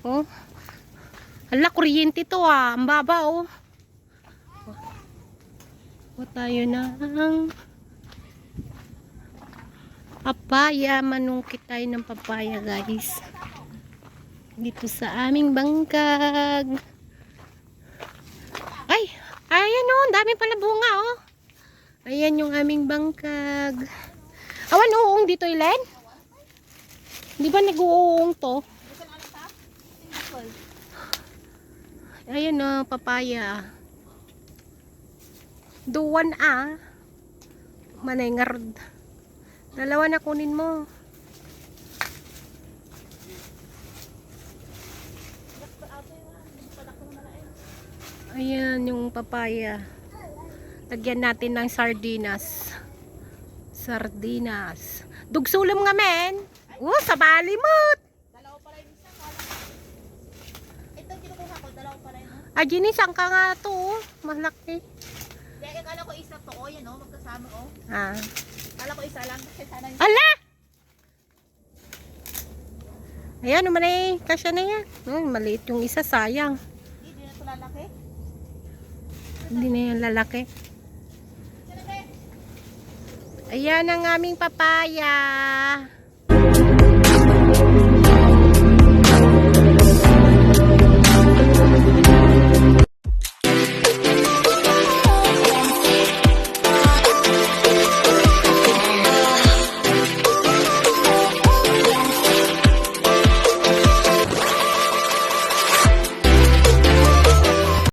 Oh. Hala, kuryente to ah. Ang baba oh. O tayo na ang papaya. Manungkit tayo ng papaya guys. Dito sa aming bangkag. Ay! Ayan oh. Dami pala bunga oh. Ayan yung aming bangkag. Awan uong dito Ilen? Di ba nag-uong to? Ayan o, papaya. Duwan ah. Manengar. Dalawa na kunin mo. Ayan yung papaya. Lagyan natin ng sardinas. Sardinas. Dugsulam nga men. Sa balimot. Dalawa pala yung isa. Ito kinukuha ko, dalawa pala yun. Ah, Ginis, ang ka nga to. Malaki. Hindi, akala ko isa to. O, yan o, magkasama o. Ah. Akala ko isa lang. Kasi sana yung... Ala! Ayan, naman eh. Kasya na yan. Maliit yung isa, sayang. Hindi na ito lalaki. Hindi na yan lalaki. Ayan ang aming papaya.